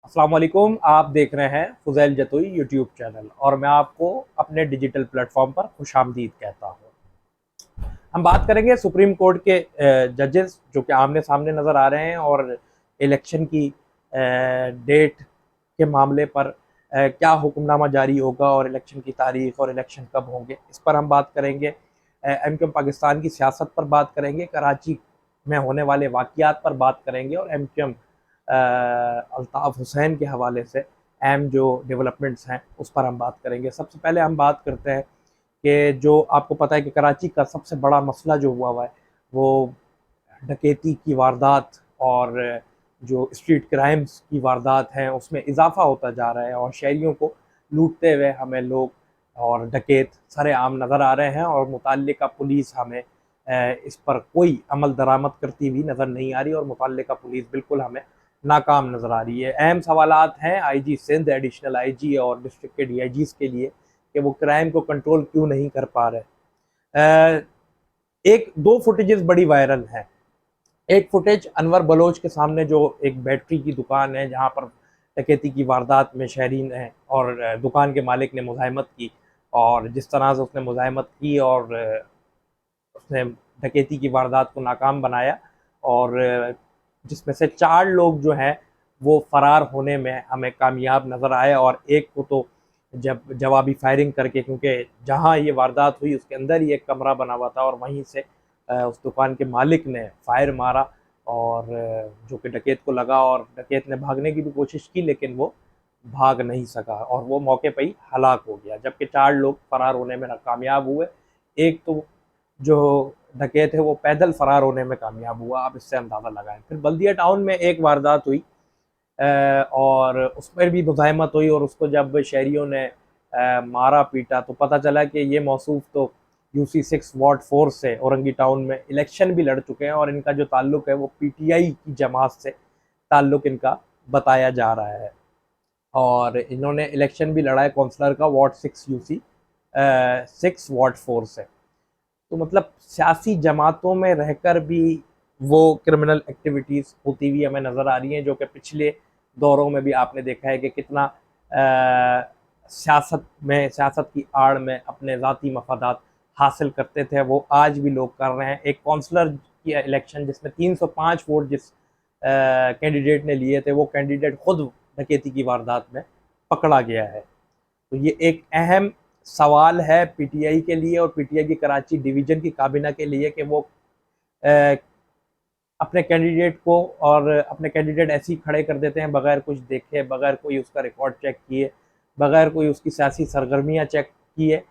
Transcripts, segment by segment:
अस्सलाम वालेकुम। आप देख रहे हैं फुज़ैल जतोई यूट्यूब चैनल और मैं आपको अपने डिजिटल प्लेटफॉर्म पर खुशामदीद कहता हूँ। हम बात करेंगे सुप्रीम कोर्ट के जजेस जो कि आमने सामने नज़र आ रहे हैं और इलेक्शन की डेट के मामले पर क्या हुक्मनामा जारी होगा और इलेक्शन की तारीख और इलेक्शन कब होंगे, इस पर हम बात करेंगे। एमक्यूएम पाकिस्तान की सियासत पर बात करेंगे, कराची में होने वाले वाक़यात पर बात करेंगे और एमक्यूएम अल्ताफ़ हुसैन के हवाले से अहम जो डेवलपमेंट्स हैं उस पर हम बात करेंगे। सबसे पहले हम बात करते हैं कि जो आपको पता है कि कराची का सबसे बड़ा मसला जो हुआ है वो डकैती की वारदात और जो स्ट्रीट क्राइम्स की वारदात हैं उसमें इजाफा होता जा रहा है और शहरियों को लूटते हुए हमें लोग और डकैत सरेआम नज़र आ रहे हैं और मुतल्लिका पुलिस हमें इस पर कोई अमल दरामद करती हुई नज़र नहीं आ रही और मुतल्लिका पुलिस बिल्कुल हमें नाकाम नज़र आ रही है। अहम सवालात हैं आईजी सिंध, एडिशनल आईजी और डिस्ट्रिक्ट के डीआईजीज़ के लिए कि वो क्राइम को कंट्रोल क्यों नहीं कर पा रहे। एक दो फुटेजेस बड़ी वायरल हैं। एक फुटेज अनवर बलोच के सामने जो एक बैटरी की दुकान है जहां पर डकैती की वारदात में शहरीन है और दुकान के मालिक ने मुज़ाहमत की और जिस तरह से उसने मुज़ाहमत की और उसने डकैती की वारदात को नाकाम बनाया और जिसमें से 4 लोग जो हैं वो फ़रार होने में हमें कामयाब नज़र आए और एक को तो जब जवाबी फायरिंग करके, क्योंकि जहाँ ये वारदात हुई उसके अंदर ही एक कमरा बना हुआ था और वहीं से उस दुकान के मालिक ने फायर मारा और जो कि डकैत को लगा और डकैत ने भागने की भी कोशिश की लेकिन वो भाग नहीं सका और वो मौके पर ही हलाक हो गया, जबकि 4 लोग फरार होने में कामयाब हुए। एक तो जो डकैत है वो पैदल फरार होने में कामयाब हुआ। आप इससे अंदाज़ा लगाएं। फिर बल्दिया टाउन में एक वारदात हुई और उस पर भी मुज़ाहमत हुई और उसको जब शहरियों ने मारा पीटा तो पता चला कि ये मौसूफ तो UC6 वार्ड 4 से औरंगी टाउन में इलेक्शन भी लड़ चुके हैं और इनका जो ताल्लुक है वो पीटीआई की जमात से ताल्लुक इनका बताया जा रहा है और इन्होंने इलेक्शन भी लड़ा है कौंसलर का वार्ड 6 UC6 वार्ड 4 से। तो मतलब सियासी जमातों में रहकर भी वो क्रिमिनल एक्टिविटीज़ होती हुई हमें नज़र आ रही हैं जो कि पिछले दौरों में भी आपने देखा है कि कितना सियासत की आड़ में अपने ज़ाती मफादात हासिल करते थे वो आज भी लोग कर रहे हैं। एक काउंसलर की इलेक्शन जिसमें 305 वोट जिस कैंडिडेट ने लिए थे वो कैंडिडेट खुद डकैती की वारदात में पकड़ा गया है। तो ये एक अहम सवाल है पीटीआई के लिए और पीटीआई की कराची डिवीज़न की काबीना के लिए कि वो अ, अपने कैंडिडेट को और अपने कैंडिडेट ऐसे ही खड़े कर देते हैं बगैर कुछ देखे, बगैर कोई उसका रिकॉर्ड चेक किए, बगैर कोई उसकी सियासी सरगर्मियाँ चेक किए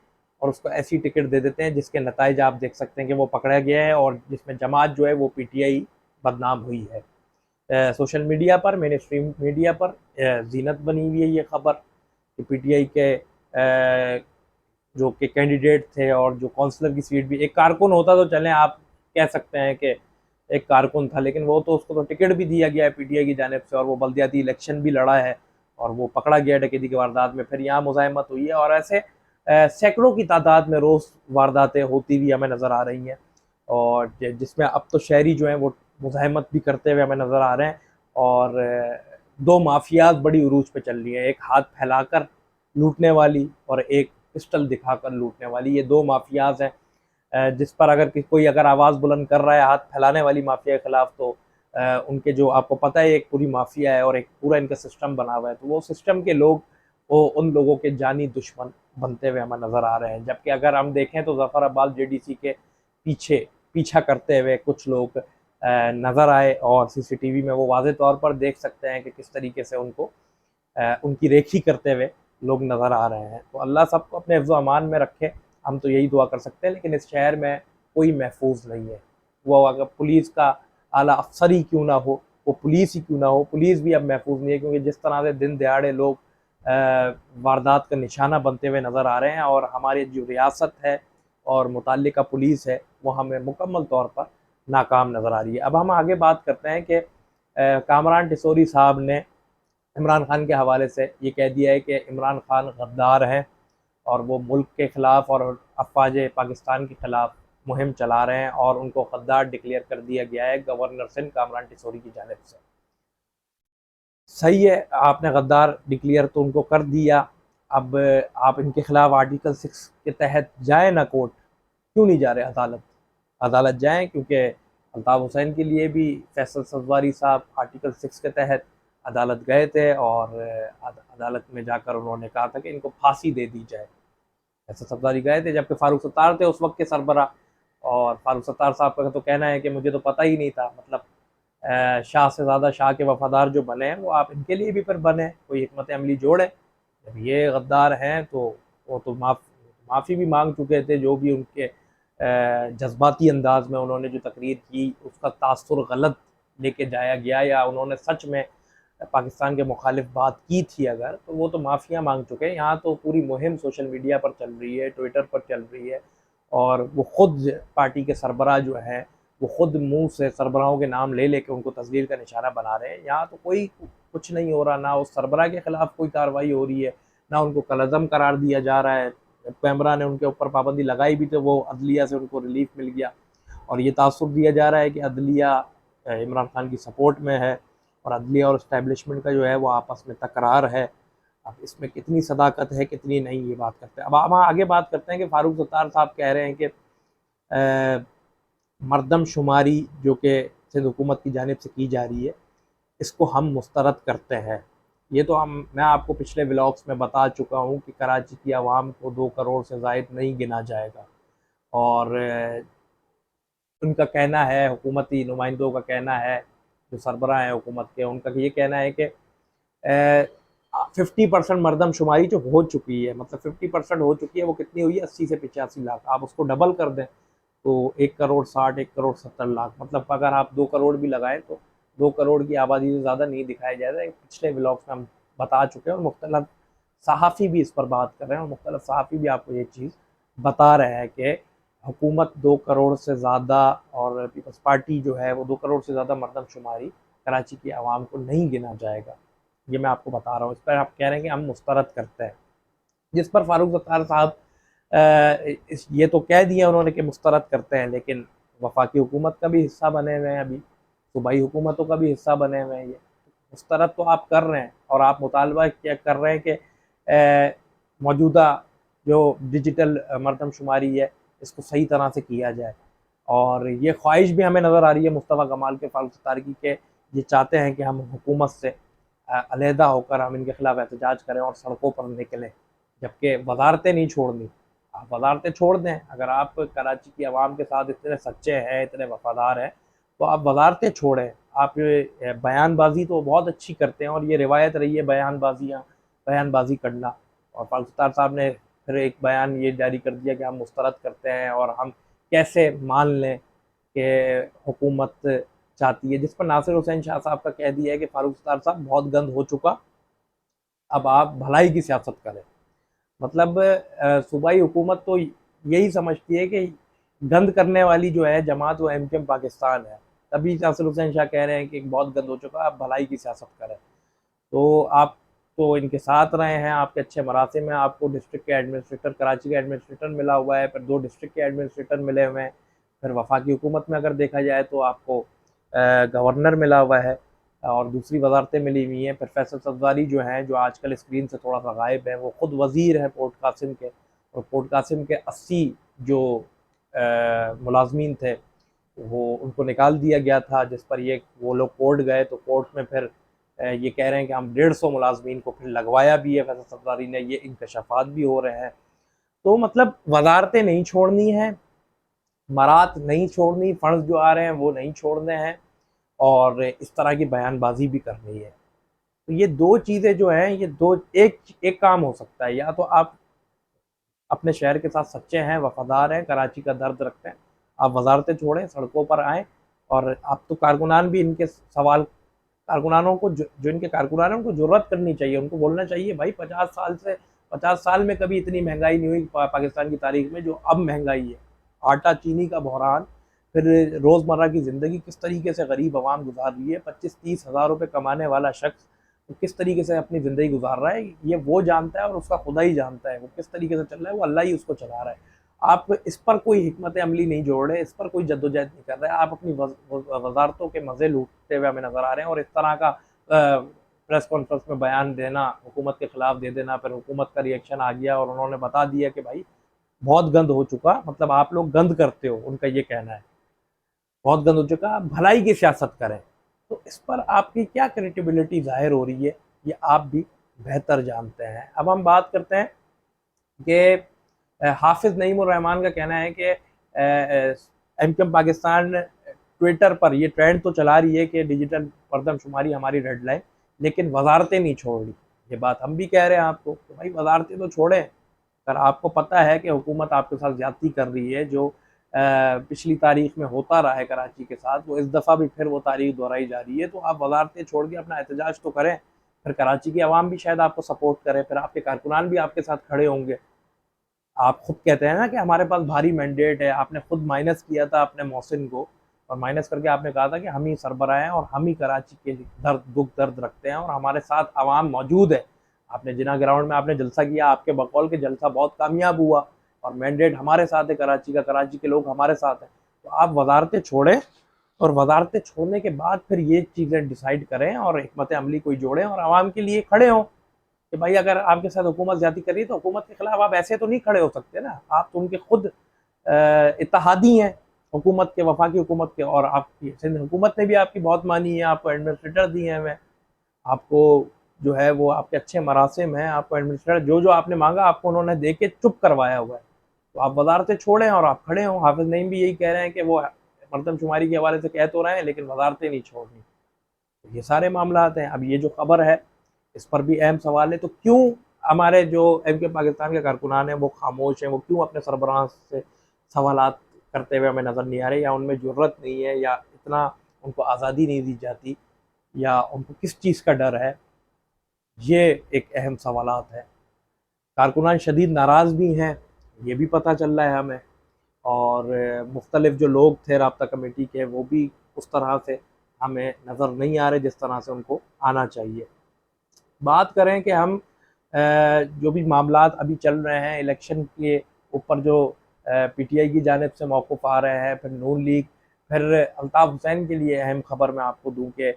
और उसको ऐसी टिकट दे देते हैं जिसके नताइज आप देख सकते हैं कि वो पकड़ा गया है और जिसमें जमात जो है वो पीटीआई बदनाम हुई है। सोशल मीडिया पर, मेन स्ट्रीम मीडिया पर ज़ीनत बनी हुई है ये खबर कि पीटीआई के जो कि कैंडिडेट थे और जो काउंसलर की सीट भी एक कारकुन होता तो चलें, आप कह सकते हैं कि एक कारकुन था, लेकिन वो तो उसको तो टिकट भी दिया गया है पीटीआई की जानिब से और वो बल्दियाती इलेक्शन भी लड़ा है और वो पकड़ा गया डकैती की वारदात में। फिर यहाँ मुज़ाहमत हुई है और ऐसे सैकड़ों की तादाद में रोज़ वारदातें होती हुई हमें नज़र आ रही हैं और जिसमें अब तो शहरी जो हैं वो मुज़ाहमत भी करते हुए हमें नज़र आ रहे हैं और दो माफियाज बड़ी उरूज पे चल रही हैं, एक हाथ फैलाकर लूटने वाली और एक पिस्टल दिखाकर लूटने वाली। ये दो माफियाज हैं जिस पर अगर कोई अगर आवाज़ बुलंद कर रहा है हाथ फैलाने वाली माफिया के खिलाफ तो उनके जो आपको पता है एक पूरी माफिया है और एक पूरा इनका सिस्टम बना हुआ है, तो वो सिस्टम के लोग वो उन लोगों के जानी दुश्मन बनते हुए हमें नज़र आ रहे हैं। जबकि अगर हम देखें तो जफराबाद जेडीसी के पीछे पीछा करते हुए कुछ लोग नज़र आए और सीसीटीवी में वो वाज़े तौर पर देख सकते हैं कि किस तरीके से उनको उनकी रेखी करते हुए लोग नज़र आ रहे हैं। तो अल्लाह सबको अपने हिफ्ज़ अमान में रखे, हम तो यही दुआ कर सकते हैं। लेकिन इस शहर में कोई महफूज नहीं है, वो अगर पुलिस का आला अफसर ही क्यों ना हो, वो पुलिस ही क्यों ना हो, पुलिस भी अब महफूज नहीं है क्योंकि जिस तरह से दिन दहाड़े लोग वारदात का निशाना बनते हुए नज़र आ रहे हैं और हमारी जो रियासत है और मुतल्लिका पुलिस है वो हमें मुकम्मल तौर पर नाकाम नज़र आ रही है। अब हम आगे बात करते हैं कि कामरान टिसोरी साहब ने इमरान खान के हवाले से ये कह दिया है कि इमरान खान गद्दार हैं और वो मुल्क के ख़िलाफ़ और अफवाज पाकिस्तान के ख़िलाफ़ मुहिम चला रहे हैं और उनको गद्दार डिक्लेयर कर दिया गया है गवर्नर सिंध कामरान टिसोरी की जानिब से। सही है, आपने गद्दार डिक्लेयर तो उनको कर दिया। अब आप इनके खिलाफ आर्टिकल 6 के तहत जाए ना कोर्ट, क्यों नहीं जा रहे अदालत? अदालत जाएं, क्योंकि अल्ताफ़ हुसैन के लिए भी फैसल सजवारी साहब आर्टिकल 6 के तहत अदालत गए थे और अदालत में जाकर उन्होंने कहा था कि इनको फांसी दे दी जाए। फैसल सजवारी गए थे, जबकि फारूक सत्तार थे उस वक्त के सरबरा, और फारूक सत्तार साहब का तो कहना है कि मुझे तो पता ही नहीं था। मतलब शाह से ज़्यादा शाह के वफादार जो बने हैं वो आप इनके लिए भी फिर बने, कोई हिकमत अमली जोड़े। जब ये गद्दार हैं तो वो तो माफ़ी भी मांग चुके थे। जो भी उनके जज्बाती अंदाज में उन्होंने जो तकरीर की उसका तासुर गलत लेके जाया गया, या उन्होंने सच में पाकिस्तान के मुखालिफ बात की थी अगर, तो वो तो माफ़िया मांग चुके हैं। यहाँ तो पूरी मुहिम सोशल मीडिया पर चल रही है, ट्विटर पर चल रही है, और वो खुद पार्टी के सरबराह जो हैं वो खुद मुंह से सरबराहों के नाम ले लेके उनको तस्वीर का निशाना बना रहे हैं। यहाँ तो कोई कुछ नहीं हो रहा, ना उस सरबराह के खिलाफ कोई कार्रवाई हो रही है, ना उनको कलअज़म करार दिया जा रहा है। कैमरा ने उनके ऊपर पाबंदी लगाई भी तो वो अदलिया से उनको रिलीफ मिल गया, और ये तासुर दिया जा रहा है कि अदलिया इमरान खान की सपोर्ट में है, और अदलिया और इस्टेब्लिशमेंट का जो है वो आपस में तकरार है। अब इसमें कितनी सदाकत है कितनी नहीं, ये बात करते हैं। अब हम आगे बात करते हैं कि फारूक सत्तार साहब कह रहे हैं कि मरदमशुमारी जो कि सिंध हुकूमत की जानिब से की जा रही है, इसको हम मुस्तरद करते हैं। ये तो मैं आपको पिछले व्लॉग्स में बता चुका हूँ कि कराची की आवाम को 2 करोड़ से ज़ायद नहीं गिना जाएगा। और उनका कहना है, हुकूमती नुमाइंदों का कहना है, जो सरबराह हैं हुकूमत के, उनका ये कहना है कि 50% मरदमशुमारी जो हो चुकी है, मतलब 50% हो चुकी है, वो कितनी हुई है? 80 से 85 लाख। आप उसको डबल कर दें तो 1 करोड़ 60, 1 करोड़ 70 लाख, मतलब अगर आप 2 करोड़ भी लगाएं तो 2 करोड़ की आबादी से ज़्यादा नहीं दिखाया जाएगा। पिछले व्लॉग्स में हम बता चुके हैं, और मुख्तलिफ सहाफ़ी भी इस पर बात कर रहे हैं, और मुख्तलिफ सहाफ़ी भी आपको ये चीज़ बता रहे हैं कि हुकूमत 2 करोड़ से ज़्यादा, और पीपल्स पार्टी जो है वो 2 करोड़ से ज़्यादा मरदमशुमारी कराची की आवाम को नहीं गिना जाएगा। ये मैं आपको बता रहा हूँ। इस पर आप कह रहे हैं कि हम मुस्तरद करते हैं, जिस पर फारूक सत्तार साहब ये तो कह दिया उन्होंने कि मुस्तरद करते हैं, लेकिन वफाकी हुकूमत का भी हिस्सा बने हुए हैं, अभी सूबाई हुकूमतों का भी हिस्सा बने हुए हैं। ये मुस्तरद तो आप कर रहे हैं, और आप मुतालबा क्या कर रहे हैं कि मौजूदा जो डिजिटल मरदमशुमारी है इसको सही तरह से किया जाए। और ये ख्वाहिश भी हमें नज़र आ रही है मुस्तफ़ा कमाल के, फारूक सत्तार की, के ये चाहते हैं कि हम हुकूमत से अलहदा होकर हम इनके खिलाफ एहतजाज करें और सड़कों पर निकलें, जबकि वजारतें नहीं छोड़नी। आप वजारतें छोड़ दें, अगर आप कराची की आवाम के साथ इतने सच्चे हैं, इतने वफादार हैं, तो आप वजारतें छोड़ें। आप बयानबाजी तो बहुत अच्छी करते हैं, और ये रिवायत रही है बयानबाजी करना। और फारूक सत्तार साहब ने फिर एक बयान ये जारी कर दिया कि हम मुस्तरद करते हैं, और हम कैसे मान लें कि हुकूमत चाहती है, जिस पर नासिर हुसैन शाह साहब का कह दिया है कि फारूक सत्तार साहब बहुत गंद हो चुका, अब आप भलाई की सियासत करें। मतलब सूबाई हुकूमत तो यही समझती है कि गंद करने वाली जो है जमात वो एमकेएम पाकिस्तान है, तभी नासिर हुसैन शाह कह रहे हैं कि बहुत गंद हो चुका, आप भलाई की सियासत करें। तो आप तो इनके साथ रहे हैं, आपके अच्छे मरासिम में आपको डिस्ट्रिक्ट के एडमिनिस्ट्रेटर, कराची का एडमिनिस्ट्रेटर मिला हुआ है, फिर 2 डिस्ट्रिक्ट के एडमिनिस्ट्रेटर मिले हुए हैं, फिर वफाकी हुकूमत में अगर देखा जाए तो आपको गवर्नर मिला हुआ है, और दूसरी वजारतें मिली हुई हैं। फिर फैसल सब्ज़वारी जो हैं, जो आजकल स्क्रीन से थोड़ा सा गायब हैं, वो ख़ुद वज़ीर हैं पोर्ट कासिम के, और पोर्ट कासिम के 80 जो मुलाजमीन थे वो उनको निकाल दिया गया था, जिस पर ये वो लोग कोर्ट गए, तो कोर्ट में फिर ये कह रहे हैं कि हम 150 मुलाजमीन को फिर लगवाया भी है फैसल सब्ज़वारी ने, ये इंकशाफात भी हो रहे हैं। तो मतलब वजारतें नहीं छोड़नी है, मरात नहीं छोड़नी, फ़ंड्स जो आ रहे हैं वो नहीं छोड़ने हैं, और इस तरह की बयानबाजी भी करनी है। तो ये 2 चीज़ें जो हैं, ये 2 एक काम हो सकता है, या तो आप अपने शहर के साथ सच्चे हैं, वफ़ादार हैं, कराची का दर्द रखते हैं, आप वज़ारतें छोड़ें, सड़कों पर आएँ। और अब तो कारकुनान भी इनके सवाल, कारकुनानों को जो इनके कारकुनान हैं उनको ज़रूरत करनी चाहिए, उनको बोलना चाहिए भाई 50 साल में कभी इतनी महंगाई नहीं हुई पाकिस्तान की तारीख में जो अब महंगाई है। आटा चीनी का बहरान, फिर रोज़मर्रा की ज़िंदगी किस तरीके से गरीब आवाम गुजार रही है, 25-30 हज़ार रुपये कमाने वाला शख्स तो किस तरीके से अपनी ज़िंदगी गुजार रहा है, ये वो जानता है, और उसका खुदा ही जानता है वो किस तरीके से चल रहा है, वो अल्लाह ही उसको चला रहा है। आप इस पर कोई हिकमत अमली नहीं जोड़ रहे, इस पर कोई जद्दोजहद नहीं कर रहे, आप अपनी वजारतों के मज़े लूटते हुए हमें नज़र आ रहे हैं, और इस तरह का प्रेस कॉन्फ्रेंस में बयान देना, हुकूमत के खिलाफ दे देना, फिर हुकूमत का रिएक्शन आ गया और उन्होंने बता दिया कि भाई बहुत गंद हो चुका, मतलब आप लोग गंद करते हो, उनका ये कहना है, बहुत गंद हो चुका, आप भलाई की सियासत करें। तो इस पर आपकी क्या क्रेडिबिलिटी जाहिर हो रही है, ये आप भी बेहतर जानते हैं। अब हम बात करते हैं कि हाफिज नईमुर रहमान का कहना है कि एमकेएम पाकिस्तान ट्विटर पर ये ट्रेंड तो चला रही है कि डिजिटल मरदमशुमारी हमारी रेड लाइन, लेकिन वजारतें नहीं छोड़ रही। ये बात हम भी कह रहे हैं आपको कि भाई वजारतें तो छोड़ें। अगर आपको पता है कि हुकूमत आपके साथ ज्यादती कर रही है, जो पिछली तारीख में होता रहा है कराची के साथ, वो इस दफ़ा भी फिर वो तारीख दोहराई जा रही है, तो आप वजारतें छोड़ के अपना एहतजाज तो करें। फिर कराची की आवाम भी शायद आपको सपोर्ट करे, फिर आपके कारकुनान भी आपके साथ खड़े होंगे। आप खुद कहते हैं ना कि हमारे पास भारी मैंडेट है, आपने खुद माइनस किया था अपने मोहसिन को, और माइनस करके आपने कहा था कि हम ही सरबराह हैं और हम ही कराची के दर्द दुख दर्द रखते हैं और हमारे साथ आवाम मौजूद है। आपने जिना ग्राउंड में आपने जलसा किया, आपके बकौल के जलसा बहुत कामयाब हुआ और मैंडेट हमारे साथ है कराची का, कराची के लोग हमारे साथ हैं। तो आप वजारतें छोड़ें और वजारतें छोड़ने के बाद फिर ये चीज़ें डिसाइड करें और हिकमत अमली कोई जोड़ें और आवाम के लिए खड़े हों कि भाई अगर आपके साथ हुकूमत ज्यादती कर रही है तो हुकूमत के खिलाफ आप ऐसे तो नहीं खड़े हो सकते ना। आप तो उनके खुद इत्तेहादी हैं, हुकूमत के, वफाकी हुकूमत के, और आपकी सिंध हुकूमत ने भी आपकी बहुत मानी है, आपको एडमिनिस्ट्रेटर दिए हैं, मैं आपको जो है वो आपके अच्छे मरासिम हैं, आपको एडमिनिस्ट्रेटर जो जो आपने मांगा आपको उन्होंने दे के चुप करवाया हुआ है। तो आप वजारतें छोड़ें और आप खड़े हों। हाफिज नईम भी यही कह रहे हैं कि वो मरदमशुमारी के हवाले से कह तो रहे हैं लेकिन वजारतें नहीं छोड़नी। तो ये सारे मामला हैं। अब ये जो खबर है इस पर भी अहम सवाल है, तो क्यों हमारे जो एमके पाकिस्तान के कारकुनान हैं वो खामोश हैं, वो क्यों अपने सरबराह से सवालात करते हुए हमें नज़र नहीं आ रहे, या उनमें ज़रूरत नहीं है, या इतना उनको आज़ादी नहीं दी जाती, या उनको किस चीज़ का डर है? ये एक अहम सवालात है। कारकुनान शदीद नाराज़ भी हैं, ये भी पता चल रहा है हमें, और मुख्तलिफ जो लोग थे राब्ता कमेटी के वो भी उस तरह से हमें नज़र नहीं आ रहे जिस तरह से उनको आना चाहिए। बात करें कि हम जो भी मामलात अभी चल रहे हैं इलेक्शन के ऊपर, जो पीटीआई की जानिब से मौक़िफ़ आ रहे हैं, फिर नून लीग, फिर अल्ताफ़ हुसैन के लिए अहम खबर मैं आपको दूं कि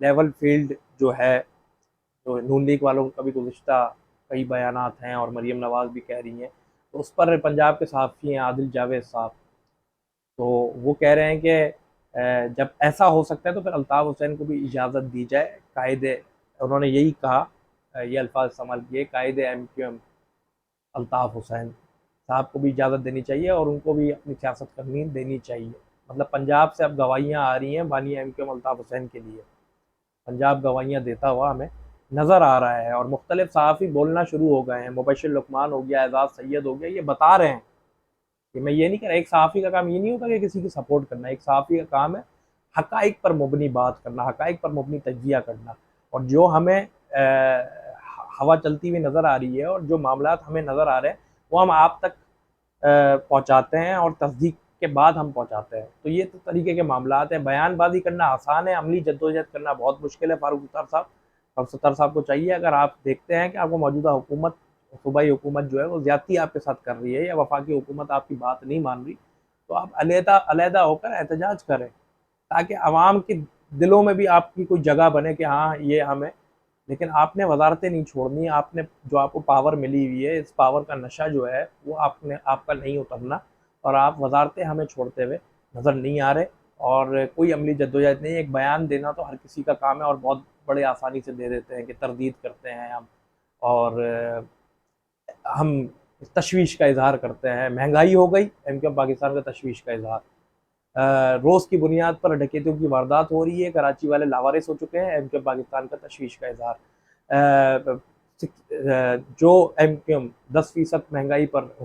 लेवल फील्ड जो है, तो नून लीग वालों का भी गुज़िश्ता कई बयानात हैं और मरीम नवाज़ भी कह रही हैं, तो उस पर पंजाब के सहाफ़ी हैं आदिल जावेद साहब, तो वो कह रहे हैं कि जब ऐसा हो सकता है तो फिर अल्ताफ़ हुसैन को भी इजाज़त दी जाए। कायदे, उन्होंने यही कहा, ये अल्फाज इस्तेमाल किए, कायदे एमक्यूएम अल्ताफ़ हुसैन साहब को भी इजाज़त देनी चाहिए और उनको भी अपनी सियासत करनी देनी चाहिए। मतलब पंजाब से अब गवाहियाँ आ रही हैं बानी एमक्यूएम अल्ताफ़ हुसैन के लिए, पंजाब गवाहियाँ देता हुआ हमें नज़र आ रहा है और मुख्तलिफ सहाफ़ी बोलना शुरू हो गए हैं। मुबशिर लुकमान हो गया, एजाज़ सैयद हो गया, ये बता रहे हैं कि मैं ये नहीं कह रहा, एक सहाफ़ी का काम ये नहीं होता कि किसी की सपोर्ट करना, एक सहाफ़ी का काम है हक़ाइक़ पर मुबनी बात करना, हक़ाइक़ पर मुबनी तज्ज़िया करना, और जो हमें हवा चलती हुई नज़र आ रही है और जो मामलात हमें नज़र आ रहे हैं वो हम आप तक पहुँचाते हैं और तस्दीक के बाद हम पहुँचाते हैं। तो ये तो तरीके के मामलात हैं। बयानबाजी करना आसान है, अमली जद्दोजहद करना बहुत मुश्किल है। फारूक सत्तार साहब को चाहिए, अगर आप देखते हैं कि आपको मौजूदा हुकूमत, सूबाई हुकूमत जो है वो ज़्यादती आपके साथ कर रही है या वफाकी हुकूमत आपकी बात नहीं मान रही, तो आप अलहदा होकर एहतजाज करें ताकि आवाम के दिलों में भी आपकी कोई जगह बने कि हाँ ये हमें। लेकिन आपने वजारतें नहीं छोड़नी, आपने जो आपको पावर मिली हुई है, इस पावर का नशा जो है वो आपने आपका नहीं उतरना, और आप वजारतें हमें छोड़ते हुए नज़र नहीं आ रहे और कोई अमली जद्दोजहद नहीं। एक बयान देना तो हर किसी का काम है और बहुत बड़े आसानी से दे देते हैं कि तरदीद करते हैं हम, और हम तशवीश का इजहार करते हैं। महंगाई हो गई, एमक्यूएम पाकिस्तान का तशवीश का इजहार, रोज़ की बुनियाद पर डकैतियों की वारदात हो रही है, कराची वाले लावारिस हो चुके हैं, एमक्यूएम पाकिस्तान का तशवीश का इजहार। जो एमक्यूएम 10% महंगाई पर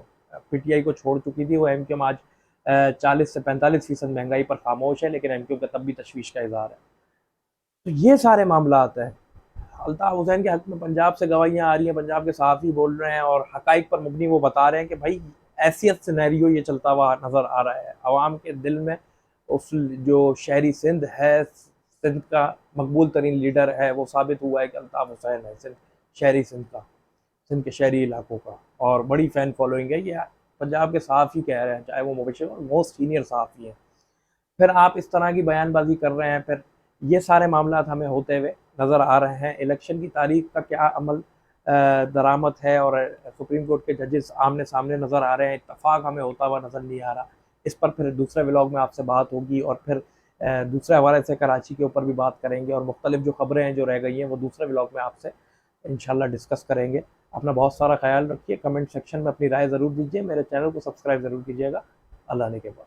पीटीआई को छोड़ चुकी थी, वो एमक्यूएम आज 40 से 45% महंगाई पर खामोश है, लेकिन एमक्यूएम का तब भी तशवीश का इजहार है। तो ये सारे मामलात हैं। अल्ताफ़ हुसैन के हक़ में पंजाब से गवाहियाँ आ रही हैं, पंजाब के सहाफ़ी बोल रहे हैं और हक़ाइक़ पर मुबनी वो बता रहे हैं कि भाई ऐसियत सिनेरियो ये चलता हुआ नज़र आ रहा है। आवाम के दिल में उस जो शहरी सिंध है, सिंध का मकबूल तरीन लीडर है, वो साबित हुआ है कि अल्ताफ़ हुसैन है, शहरी सिंध का, सिंध के शहरी इलाकों का, और बड़ी फ़ैन फॉलोइंग है। ये पंजाब के सहाफ़ी कह रहे हैं, चाहे वो मुबशिर और मोस्ट सीनियर सहाफ़ी हैं। फिर आप इस तरह की बयानबाजी कर रहे हैं, फिर ये सारे मामलात हमें होते हुए नज़र आ रहे हैं। इलेक्शन की तारीख का क्या अमल दरामद है और सुप्रीम कोर्ट के जजेस आमने सामने नज़र आ रहे हैं, इत्तफाक हमें होता हुआ नज़र नहीं आ रहा। इस पर फिर दूसरे व्लॉग में आपसे बात होगी और फिर दूसरे हवाले से कराची के ऊपर भी बात करेंगे और मुख्तलिफ जो खबरें हैं जो रह गई हैं वो दूसरे व्लॉग में आपसे इंशाल्लाह डिस्कस करेंगे। अपना बहुत सारा ख्याल रखिए, कमेंट सेक्शन में अपनी राय ज़रूर दीजिए, मेरे चैनल को सब्सक्राइब ज़रूर कीजिएगा। अल्लाह ने के बाद।